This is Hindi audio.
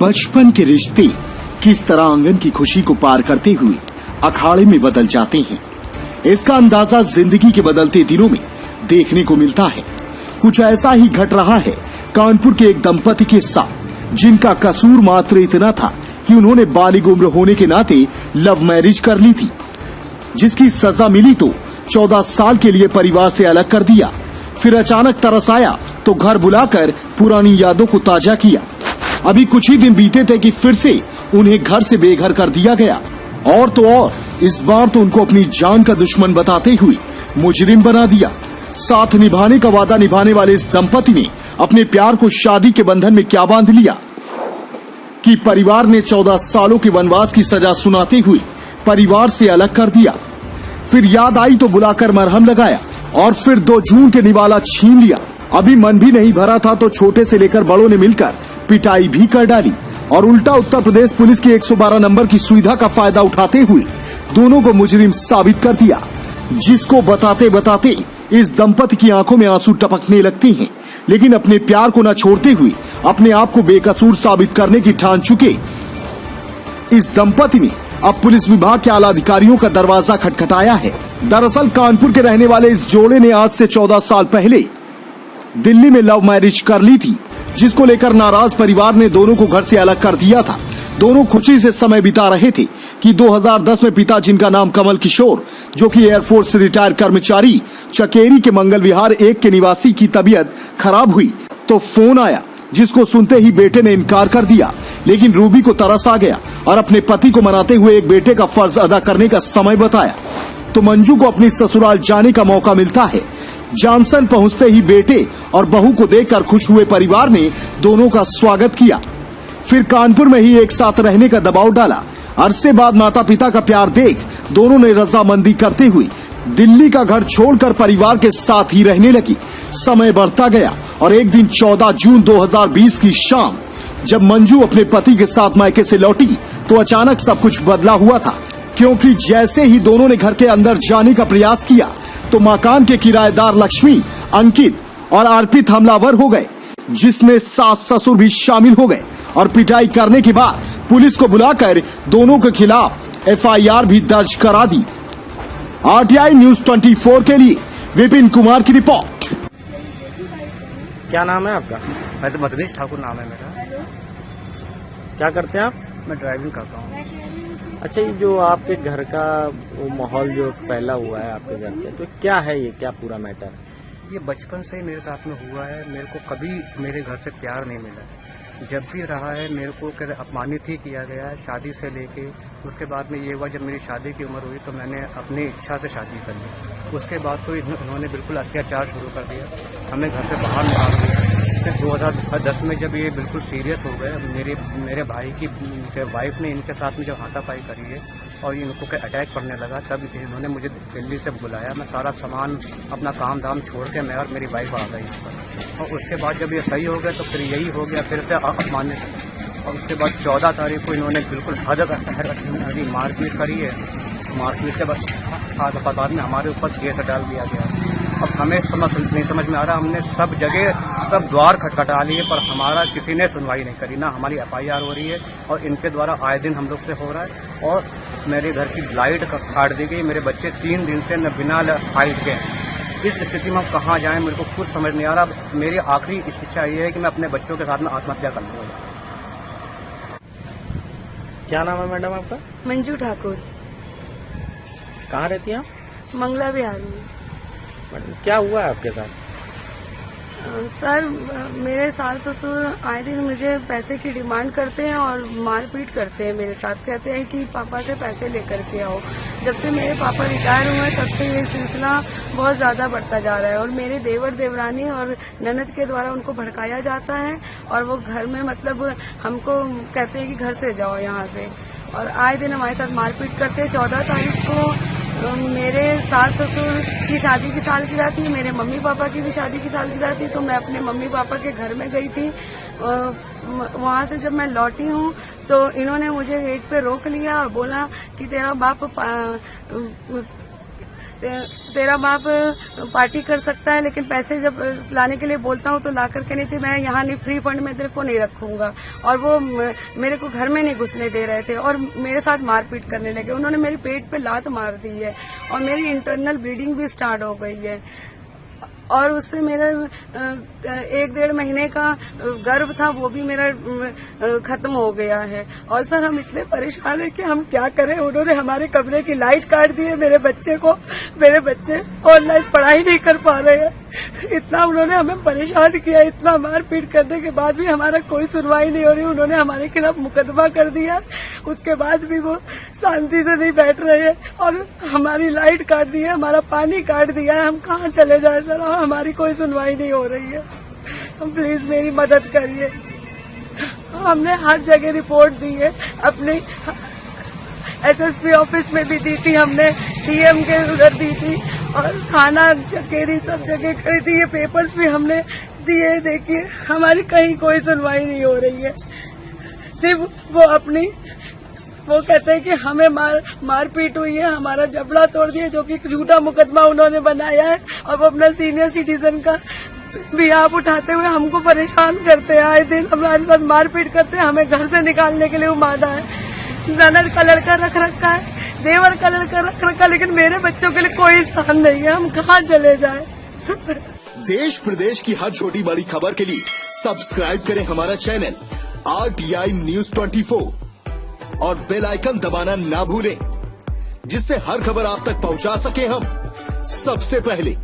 बचपन के रिश्ते किस तरह आंगन की खुशी को पार करते हुए अखाड़े में बदल जाते हैं, इसका अंदाजा जिंदगी के बदलते दिनों में देखने को मिलता है। कुछ ऐसा ही घट रहा है कानपुर के एक दंपति के साथ, जिनका कसूर मात्र इतना था कि उन्होंने बालिग उम्र होने के नाते लव मैरिज कर ली थी, जिसकी सजा मिली तो 14 साल के लिए परिवार से अलग कर दिया। फिर अचानक तरस आया तो घर बुलाकर पुरानी यादों को ताजा किया। अभी कुछ ही दिन बीते थे कि फिर से उन्हें घर से बेघर कर दिया गया, और तो और इस बार तो उनको अपनी जान का दुश्मन बताते हुए मुजरिम बना दिया। साथ निभाने का वादा निभाने वाले इस दंपति ने अपने प्यार को शादी के बंधन में क्या बांध लिया कि परिवार ने 14 सालों के वनवास की सजा सुनाते हुए परिवार से अलग कर दिया। फिर याद आई तो बुलाकर मरहम लगाया और फिर 2 जून के निवाला छीन लिया। अभी मन भी नहीं भरा था तो छोटे से लेकर बड़ों ने मिलकर पिटाई भी कर डाली और उल्टा उत्तर प्रदेश पुलिस की 112 नंबर की सुविधा का फायदा उठाते हुए दोनों को मुजरिम साबित कर दिया, जिसको बताते बताते इस दंपति की आंखों में आंसू टपकने लगते हैं। लेकिन अपने प्यार को न छोड़ते हुए अपने आप को बेकसूर साबित करने की ठान चुके इस दंपति ने अब पुलिस विभाग के आला अधिकारियों का दरवाजा खटखटाया है। दरअसल कानपुर के रहने वाले इस जोड़े ने आज से 14 साल पहले दिल्ली में लव मैरिज कर ली थी, जिसको लेकर नाराज परिवार ने दोनों को घर से अलग कर दिया था। दोनों खुशी से समय बिता रहे थे कि 2010 में पिता, जिनका नाम कमल किशोर, जो कि एयरफोर्स से रिटायर्ड कर्मचारी चकेरी के मंगल विहार 1 के निवासी की तबीयत खराब हुई तो फोन आया, जिसको सुनते ही बेटे ने इनकार कर दिया। लेकिन रूबी को तरस आ गया और अपने पति को मनाते हुए एक बेटे का फर्ज अदा करने का समय बताया तो मंजू को अपनी ससुराल जाने का मौका मिलता है। जॉनसन पहुंचते ही बेटे और बहू को देखकर खुश हुए परिवार ने दोनों का स्वागत किया। फिर कानपुर में ही एक साथ रहने का दबाव डाला। अरसे बाद माता पिता का प्यार देख दोनों ने रजामंदी करते हुए दिल्ली का घर छोड़कर परिवार के साथ ही रहने लगी। समय बढ़ता गया और एक दिन 14 जून 2020 की शाम जब मंजू अपने पति के साथ मायके से लौटी तो अचानक सब कुछ बदला हुआ था, क्योंकि जैसे ही दोनों ने घर के अंदर जाने का प्रयास किया तो मकान के किराएदार लक्ष्मी, अंकित और अर्पित हमलावर हो गए, जिसमें सास ससुर भी शामिल हो गए और पिटाई करने के बाद पुलिस को बुलाकर दोनों के खिलाफ FIR भी दर्ज करा दी। RTI न्यूज 24 के लिए विपिन कुमार की रिपोर्ट। क्या नाम है आपका? मधुनीश ठाकुर नाम है मेरा। क्या करते हैं आप? मैं ड्राइविंग करता हूँ। अच्छा, ये जो आपके घर का वो माहौल जो फैला हुआ है आपके घर पे, तो क्या है ये, क्या पूरा मैटर? ये बचपन से ही मेरे साथ में हुआ है। मेरे को कभी मेरे घर से प्यार नहीं मिला। जब भी रहा है मेरे को अपमानित ही किया गया है, शादी से लेके। उसके बाद में ये हुआ, जब मेरी शादी की उम्र हुई तो मैंने अपनी इच्छा से शादी कर ली। उसके बाद तो इन्होंने बिल्कुल अत्याचार शुरू कर दिया, हमें घर से बाहर निकाल दिया। फिर 2010 में जब ये बिल्कुल सीरियस हो गए, मेरे भाई की वाइफ ने इनके साथ में जब हाथापाई करी है और इनको अटैक करने लगा, तब इन्होंने मुझे दिल्ली से बुलाया। मैं सारा सामान अपना काम धाम छोड़ के मैं और मेरी वाइफ आ गई। और उसके बाद जब ये सही हो गया तो फिर यही हो गया, फिर से अपमानित। और उसके बाद 14 तारीख को इन्होंने बिल्कुल हद मारपीट करी है। मारपीट के बाद में हमारे ऊपर केस डाल दिया गया। अब हमें नहीं समझ में आ रहा, हमने सब जगह सब द्वार खटखटा लिए पर हमारा किसी ने सुनवाई नहीं करी। ना हमारी FIR हो रही है और इनके द्वारा आए दिन हम लोग से हो रहा है। और मेरे घर की लाइट काट दी गई। मेरे बच्चे 3 दिन से न बिना लाइट के। इस स्थिति में हम कहाँ जाएं, मेरे को कुछ समझ नहीं आ रहा। मेरी आखिरी इच्छा ये है कि मैं अपने बच्चों के साथ में आत्महत्या कर लूँ। क्या नाम है मैडम आपका? मंजू ठाकुर। कहाँ रहती हैं आप? मंगला विहार में। मैडम, क्या हुआ है आपके साथ? सर, मेरे सास ससुर आए दिन मुझे पैसे की डिमांड करते हैं और मारपीट करते हैं मेरे साथ। कहते हैं कि पापा से पैसे लेकर के आओ। जब से मेरे पापा रिटायर हुए तब से ये सिलसिला बहुत ज्यादा बढ़ता जा रहा है और मेरे देवर देवरानी और ननद के द्वारा उनको भड़काया जाता है और वो घर में मतलब हमको कहते हैं कि घर से जाओ यहाँ से, और आए दिन हमारे साथ मारपीट करते हैं। 14 तारीख को मेरे सास ससुर की शादी की सालगिरह थी, मेरे मम्मी पापा की भी शादी की सालगिरह थी, तो मैं अपने मम्मी पापा के घर में गई थी। वहां से जब मैं लौटी हूँ तो इन्होंने मुझे गेट पे रोक लिया और बोला कि तेरा बाप तेरा बाप पार्टी कर सकता है, लेकिन पैसे जब लाने के लिए बोलता हूँ तो ला करके नहीं थे, मैं यहाँ नहीं, फ्री फंड में तेरे को नहीं रखूंगा। और वो मेरे को घर में नहीं घुसने दे रहे थे और मेरे साथ मारपीट करने लगे। उन्होंने मेरे पेट पे लात मार दी है और मेरी इंटरनल ब्लीडिंग भी स्टार्ट हो गई है। और उससे मेरा 1-1.5 महीने का गर्भ था, वो भी मेरा खत्म हो गया है। और सर हम इतने परेशान हैं कि हम क्या करें। उन्होंने हमारे कमरे की लाइट काट दी है। मेरे बच्चे ऑनलाइन पढ़ाई नहीं कर पा रहे हैं। इतना उन्होंने हमें परेशान किया, इतना मारपीट करने के बाद भी हमारा कोई सुनवाई नहीं हो रही। उन्होंने हमारे खिलाफ मुकदमा कर दिया, उसके बाद भी वो शांति से नहीं बैठ रहे हैं और हमारी लाइट काट दी है, हमारा पानी काट दिया है। हम कहाँ चले जाए सर, और हमारी कोई सुनवाई नहीं हो रही है। प्लीज मेरी मदद करिए। हमने हर जगह रिपोर्ट दी है, अपनी एसएसपी ऑफिस में भी दी थी, हमने डीएम के उधर दी थी और थाना चकेरी सब जगह करी थी। ये पेपर्स भी हमने दिए। देखिए हमारी कहीं कोई सुनवाई नहीं हो रही है। सिर्फ वो कहते हैं कि हमें मारपीट हुई है, हमारा जबड़ा तोड़ दिया, जो कि झूठा मुकदमा उन्होंने बनाया है। और वो अपना सीनियर सिटीजन का भी आप उठाते हुए हमको परेशान करते हैं। आए दिन हमारे साथ मारपीट करते हैं, हमें घर से निकालने के लिए उमादा है। ननद का लड़का रख रखा है, देवर का लड़का रख रखा है, लेकिन मेरे बच्चों के लिए कोई स्थान नहीं है। हम कहाँ चले जाए। देश प्रदेश की हर छोटी बड़ी खबर के लिए सब्सक्राइब करें हमारा चैनल RTI News 24 और बेल आइकन दबाना ना भूलें, जिससे हर खबर आप तक पहुंचा सके हम सबसे पहले।